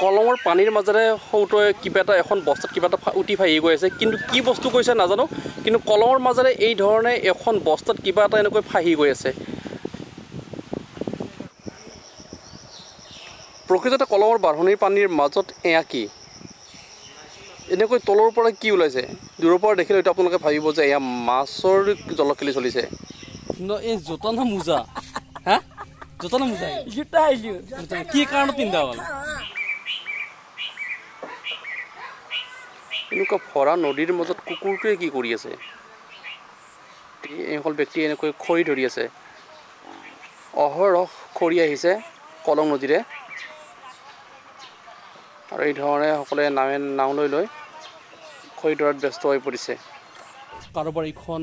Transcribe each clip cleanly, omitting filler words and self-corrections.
কলমৰ পানীৰ মাজেৰে সৌটোৱে কিবা এটা এখন বস্তাত কিবা এটা উঠি ভাহি গৈ আছে, কিন্তু কি বস্তু কৈছে নাজানো, কিন্তু কলমৰ মাজেৰে এই ধৰণে এখন বস্তাত কিবা এটা এনেকৈ ভাহি গৈ আছে। প্ৰকৃততে কলমৰ বাঢ়নিৰ পানীৰ মাজত এয়া কি? এনেকৈ তলৰ পৰা কি ওলাইছে? দূৰৰ পৰা দেখিলে হয়তো আপোনালোকে ভাবিব যে এয়া মাছৰ জলকেলি চলিছে। এই জোতা না মোজা? হা জোতা না মোজা? কি কাৰণত পিন্ধা হ'ল? এনেকুৱা ভৰা নদীৰ মাজত কুকুৰটোৱে কি কৰি আছে? এইসকল ব্যক্তি এনেকৈ খৰি ধৰি আছে। অহৰহ খৰি আহিছে কলং নদীৰে, আৰু এই ধৰণে সকলোৱে নাও লৈ লৈ খৰি ধৰাত ব্যস্ত হৈ পৰিছে। কাৰোবাৰ এইখন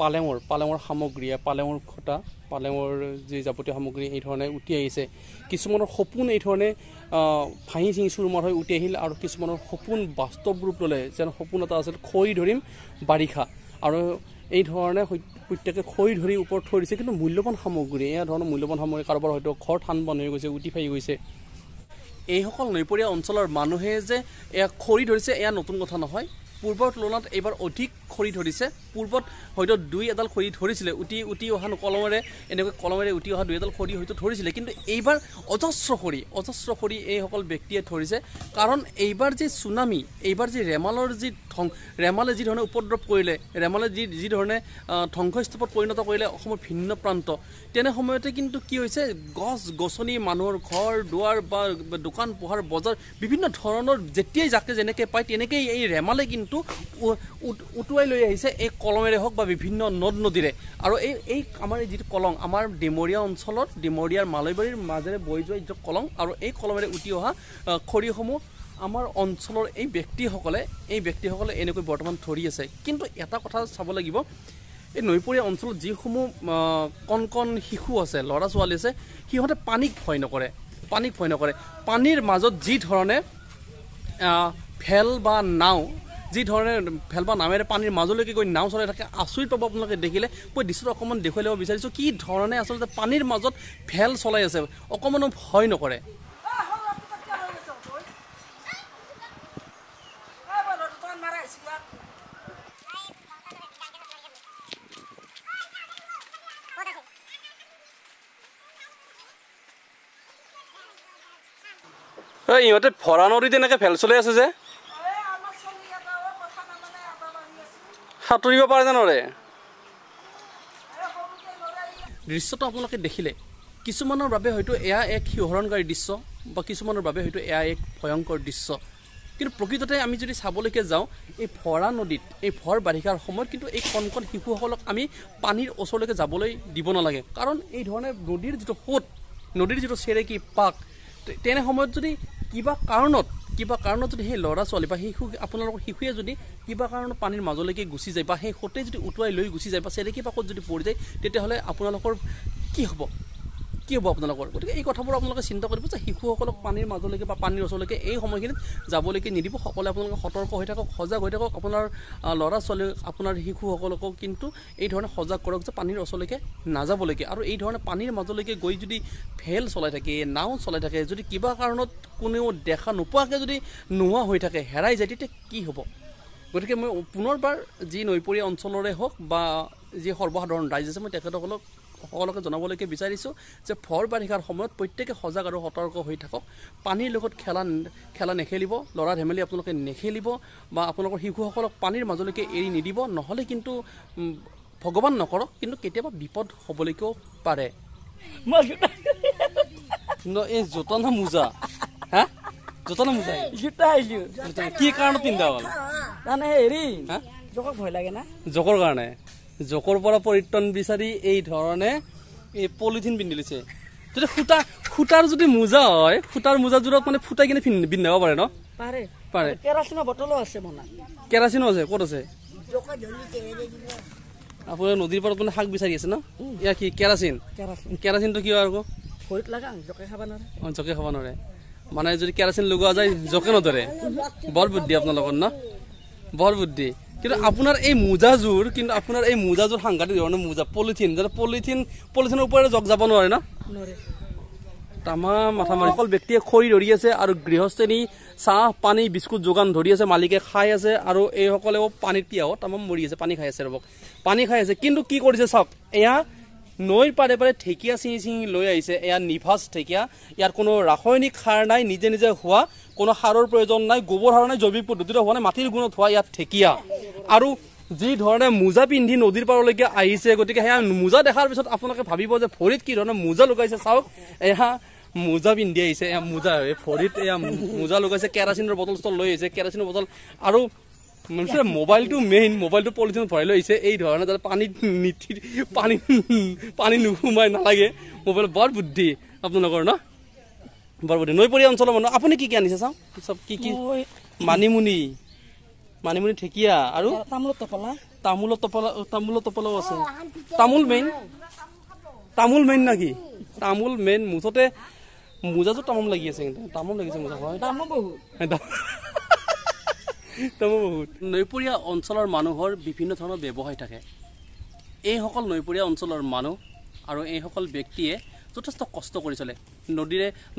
পালেঙৰ সামগ্ৰী, পালেঙৰ খুটা, পালেঙৰ যি যাৱতীয় সামগ্ৰী এই ধৰণে উটি আহিছে। কিছুমানৰ সপোন এই ধৰণে ভাঙি চিঙি চুৰমাৰ হৈ উটি আহিল, আৰু কিছুমানৰ সপোন বাস্তৱ ৰূপ ল'লে, যেন সপোন এটা আছিল খৰি ধৰিম বাৰিষা, আৰু এই ধৰণে প্ৰত্যেকে খৰি ধৰি ওপৰত থৈ দিছে। কিন্তু মূল্যৱান সামগ্ৰী, এয়া ধৰণৰ মূল্যৱান সামগ্ৰী কাৰোবাৰ হয়তো ঘৰ ঠান বন্ধ হৈ গৈছে, উটি ফাহি গৈছে। এইসকল নৈপৰীয়া অঞ্চলৰ মানুহে যে এয়া খৰি ধৰিছে এয়া নতুন কথা নহয়। পূৰ্বৰ তুলনাত এইবাৰ অধিক খৰি ধৰিছে। পূৰ্বত হয়তো 2-এডাল খৰি ধৰিছিলে, উটি অহা কলমেৰে, এনেকৈ কলমেৰে উটি অহা 2-এডাল খৰি হয়তো ধৰিছিলে, কিন্তু এইবাৰ অজস্ৰ খৰি এইসকল ব্যক্তিয়ে ধৰিছে। কাৰণ এইবাৰ যি চুনামি, এইবাৰ যি ৰেমালে যি ধৰণে উপদ্ৰৱ কৰিলে, ৰেমালে যি ধৰণে ধ্বংসস্তূপত পৰিণত কৰিলে অসমৰ ভিন্ন প্ৰান্ত, তেনে সময়তে কিন্তু কি হৈছে, গছ গছনি, মানুহৰ ঘৰ দুৱাৰ বা দোকান পোহাৰ বজাৰ বিভিন্ন ধৰণৰ যেতিয়াই যাকে যেনেকৈ পায় তেনেকেই এই ৰেমালে কিন্তু উটুৱাই লৈ আহিছে, এই কলমেৰে হওক বা বিভিন্ন নদ নদীৰে। আৰু এই আমাৰ যিটো কলং, আমাৰ ডিমৰীয়া অঞ্চলত, ডিমৰীয়াৰ মালৈবাৰীৰ মাজেৰে বৈ যোৱা যিটো কলং, আৰু এই কলমেৰে উটি অহা খৰিসমূহ আমাৰ অঞ্চলৰ এই ব্যক্তিসকলে এনেকৈ বৰ্তমান ধৰি আছে। কিন্তু এটা কথা চাব লাগিব, এই নৈপৰীয়া অঞ্চলত যিসমূহ কণ শিশু আছে, ল'ৰা ছোৱালী আছে, সিহঁতে পানীক ভয় নকৰে। পানীৰ মাজত যি ধৰণে ভেল বা নাৱেৰে পানীৰ মাজলৈকে গৈ নাও চলাই থাকে, আচৰিত পাব আপোনালোকে দেখিলে। মই দৃশ্যটো অকণমান দেখুৱাই ল'ব বিচাৰিছোঁ, কি ধৰণে আচলতে পানীৰ মাজত ভেল চলাই আছে, অকণমানো ভয় নকৰে। ইহঁতে ভৰা নদীত এনেকৈ ভেল চলাই আছে যে, সাঁতুৰিব পাৰে নে নৰে? দৃশ্যটো আপোনালোকে দেখিলে, কিছুমানৰ বাবে হয়তো এয়া এক শিহৰণকাৰী দৃশ্য, বা কিছুমানৰ বাবে হয়তো এয়া এক ভয়ংকৰ দৃশ্য। কিন্তু প্ৰকৃততে আমি যদি চাবলৈকে যাওঁ, এই ভৰা নদীত, এই ভৰ বাৰিষাৰ সময়ত কিন্তু এই কণ শিশুসকলক আমি পানীৰ ওচৰলৈকে যাবলৈ দিব নালাগে। কাৰণ এই ধৰণে নদীৰ যিটো সোঁত, নদীৰ যিটো চেৰেকী পাক, তেনে সময়ত যদি কিবা কাৰণত যদি সেই ল'ৰা ছোৱালী বা আপোনালোকৰ শিশুৱে যদি কিবা কাৰণত পানীৰ মাজলৈকে গুচি যায়, বা সেই সোঁতে যদি উটুৱাই লৈ গুচি যায়, বা চেৰেকী পাকত যদি পৰি যায়, তেতিয়াহ'লে আপোনালোকৰ কি হ'ব আপোনালোকৰ? গতিকে এই কথাবোৰ আপোনালোকে চিন্তা কৰিব যে শিশুসকলক পানীৰ মাজলৈকে বা পানীৰ ওচৰলৈকে এই সময়খিনিত যাবলৈকে নিদিব। সকলোৱে আপোনালোকে সতৰ্ক হৈ থাকক, সজাগ হৈ থাকক। আপোনাৰ ল'ৰা ছোৱালী, আপোনাৰ শিশুসকলকো কিন্তু এই ধৰণে সজাগ কৰক যে পানীৰ ওচৰলৈকে নাযাবলৈকে। আৰু এই ধৰণে পানীৰ মাজলৈকে গৈ যদি ভেল চলাই থাকে, নাও চলাই থাকে, যদি কিবা কাৰণত কোনেও দেখা নোপোৱাকৈ যদি নোহোৱা হৈ থাকে, হেৰাই যায়, তেতিয়া কি হ'ব? গতিকে মই পুনৰবাৰ যি নৈপৰীয়া অঞ্চলৰে হওক বা যি সৰ্বসাধাৰণ ৰাইজ আছে, মই সকলোকে জনাবলৈকে বিচাৰিছোঁ যে ভৰ বাৰিষাৰ সময়ত প্ৰত্যেকে সজাগ আৰু সতৰ্ক হৈ থাকক। পানীৰ লগত খেলা নেখেলিব, ল'ৰা ধেমালি আপোনালোকে নেখেলিব, বা আপোনালোকৰ শিশুসকলক পানীৰ মাজলৈকে এৰি নিদিব। নহ'লে কিন্তু ভগৱান নকৰক, কিন্তু কেতিয়াবা বিপদ হ'বলৈকেও পাৰে। এই জোতা না মোজা? হা জোতা না মোজা? কি কাৰণত পিন্ধা হ'ল? জোকক ভয় লাগে না, জোকৰ কাৰণে। জোকৰ পৰা পৰিত্ৰাণ বিচাৰি এই ধৰণে এই পলিথিন পিন্ধি লৈছে। যদি সূতাৰ যদি মোজা হয়, সূতাৰ মোজাযোৰত মানে ফুটাই কিনে পিন্ধাব পাৰে ন? পাৰে। কেৰাচিনৰ বটলো আছে, কেৰাচিনো আছে। ক'ত আছে? আপোনাৰ নদীৰ পাৰত মানে শাক বিচাৰি আছে ন? এয়া কি কেৰাচিনটো কি হয়? আকৌ ভৰিত লাগা, জোকে খাব নোৱাৰে। জোকে খাব নোৱাৰে মানে যদি কেৰাচিন লগোৱা যায়, জোকে নধৰে। বৰ বুদ্ধি আপোনালোকৰ ন, বৰ বুদ্ধি। কিন্তু আপোনাৰ এই মোজাযোৰ সাংঘাতিক ধৰণৰ মোজা, পলিথিনৰ ওপৰে জগ যাব নোৱাৰে ন? তামাম মাথা মাৰি অকল ব্যক্তিয়ে খৰি ধৰি আছে আৰু গৃহস্থনী চাহ পানী বিস্কুট যোগান ধৰি আছে, মালিকে খাই আছে আৰু এইসকলেও পানীৰ পিয়াহত তামাম মৰি আছে, পানী খাই আছে ৰ'বক, পানী খাই আছে। কিন্তু কি কৰিছে চাওক, এয়া নৈৰ পাৰে পাৰে ঢেকীয়া চিঙি চিঙি লৈ আহিছে। এয়া নিভাজ ঢেকীয়া, ইয়াৰ কোনো ৰাসায়নিক সাৰ নাই, নিজে নিজে হোৱা, কোনো সাৰৰ প্ৰয়োজন নাই, গোবৰ সাৰ নাই, জৈৱিক পদ্ধতিৰে হোৱা নাই, মাটিৰ গুণত হোৱা ইয়াত ঢেকীয়া। আৰু যি ধৰণে মোজা পিন্ধি নদীৰ পাৰলৈকে আহিছে, গতিকে সেয়া মোজা দেখাৰ পিছত আপোনালোকে ভাবিব যে ভৰিত কি ধৰণৰ মোজা লগাইছে। চাওক এয়া মোজা পিন্ধি আহিছে, এয়া মোজা ভৰিত এয়া মোজা লগাইছে, কেৰাচিনৰ বটল চটল লৈ আহিছে, কেৰাচিনৰ বটল। আৰু মোবাইলটো মেইন, মোবাইলটো পলিথিনত ভৰাই লৈ আহিছে এই ধৰণে, যাতে পানী নোসোমাই নালাগে। মোবাইল বৰ বুদ্ধি আপোনালোকৰ ন, বৰ বুদ্ধি। নৈপৰীয়া অঞ্চলৰ মানুহ। আপুনি কি কি আনিছে চাওঁ চব, কি কি? মানিমুনি, মানিমুনি ঢেকীয়া আৰু তামোলৰ টোপলাও আছে। তামোল মেইন নাকি? তামোল মেইন। মুঠতে মোজাযোৰ তামোল লাগি আছে, কিন্তু তামোল লাগিছে মোজা, হয় তামোল বহুত। নৈপৰীয়া অঞ্চলৰ মানুহৰ বিভিন্ন ধৰণৰ ব্যৱসায় থাকে। এইসকল নৈপৰীয়া অঞ্চলৰ মানুহ আৰু এইসকল ব্যক্তিয়ে যথেষ্ট কষ্ট কৰি চলে।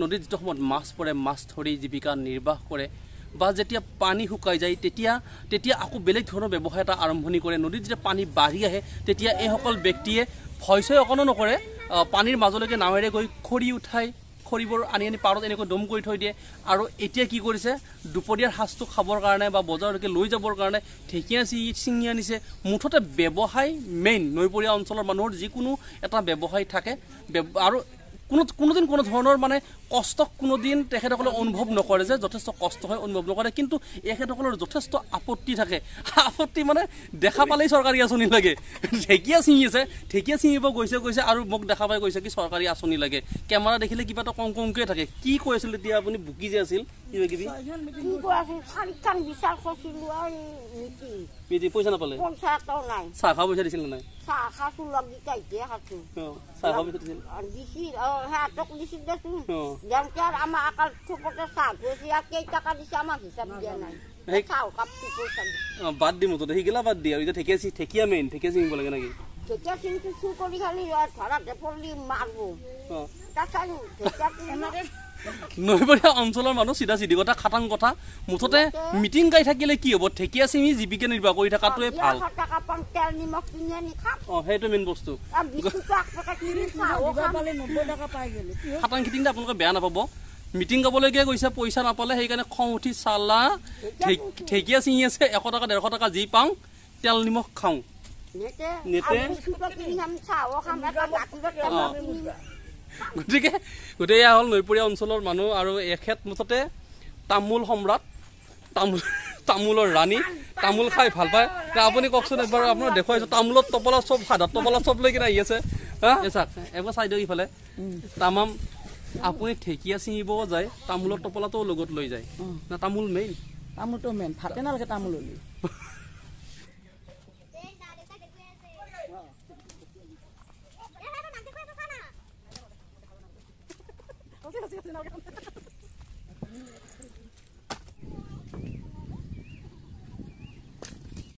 নদীত যিটো সময়ত মাছ পৰে, মাছ ধৰি জীৱিকা নিৰ্বাহ কৰে, বা যেতিয়া পানী শুকাই যায় তেতিয়া আকৌ বেলেগ ধৰণৰ ব্যৱসায় এটা আৰম্ভণি কৰে। নদীত যেতিয়া পানী বাঢ়ি আহে তেতিয়া এইসকল ব্যক্তিয়ে ভয় চয় অকণো নকৰে, পানীৰ মাজলৈকে নাৱেৰে গৈ খৰি উঠাই, খৰিবোৰ আনি পাৰত এনেকৈ দম কৰি থৈ দিয়ে। আৰু এতিয়া কি কৰিছে, দুপৰীয়াৰ সাজটো খাবৰ কাৰণে বা বজাৰলৈকে লৈ যাবৰ কাৰণে ঢেকীয়া ছিঙি আনিছে। মুঠতে ব্যৱসায় মেইন। নৈপৰীয়া অঞ্চলৰ মানুহৰ যিকোনো এটা ব্যৱসায় থাকে, আৰু কোনোদিন কোনো ধৰণৰ মানে কষ্ট কোনোদিন তেখেতসকলে অনুভৱ নকৰে, যে যথেষ্ট কষ্ট হয় অনুভৱ নকৰে। কিন্তু এখেতসকলৰ যথেষ্ট আপত্তি থাকে। আপত্তি মানে দেখা পালেই চৰকাৰী আঁচনি লাগে। ঢেকীয়া ছিঙি আছে, ঢেকীয়া ছিঙিব গৈছে আৰু মোক দেখা পাই কৈছে কি চৰকাৰী আঁচনি লাগে। কেমেৰা দেখিলে কিবা এটা কমকৈ থাকে। কি কৈ আছিল তেতিয়া আপুনি, বুকি যে আছিল কিবা কিবি? পইচা নাপালে? চাহ খাব পইচা দিছিল নাই? বাদ দি মুঠতে সিগিলা বাদ দি, আৰু এতিয়া ঢেকীয়া মেইন, ঢেকীয়া ছিঙিব লাগে নাকি? নৈপৰীয়া অঞ্চলৰ মানুহ চিধা চিধি কথা, খাটাং কথা। মুঠতে মিটিং গাই থাকিলে কি হ'ব, ঢেকীয়া চিঙি জীৱিকা নিৰ্বাহ কৰি থকাটোৱে ভাল। সেইটো মেইন বস্তু। খাটাং খিটিং আপোনালোকে বেয়া নাপাব। মিটিং গাবলৈকে গৈছে, পইচা নাপালে, সেইকাৰণে খং উঠি চালা ঢেকীয়া ছিঙি আছে, 100 টকা 150 টকা যি পাওঁ তেল নিমখ খাওঁ। গতিকে এয়া হ'ল নৈপৰীয়া অঞ্চলৰ মানুহ। আৰু এখেত মুঠতে তামোল সম্ৰাট, তামোলৰ ৰাণী, তামোল খাই ভাল পায়। আপুনি কওকচোন এবাৰ, আপোনাৰ দেখুৱাইছো তামোলৰ টোপলা চব, সাধাৰণ টোপলা চব লৈ কিনে আহি আছে। চাওক এবাৰ চাই দিয়ক ইফালে, তামাম। আপুনি ঢেকীয়া ছিঙিব যায়, তামোলৰ টোপলাটো লগত লৈ যায় না? তামোল মেইন, তামোলটো মেইন, ভাতে নালাগে তামোল হ'লে।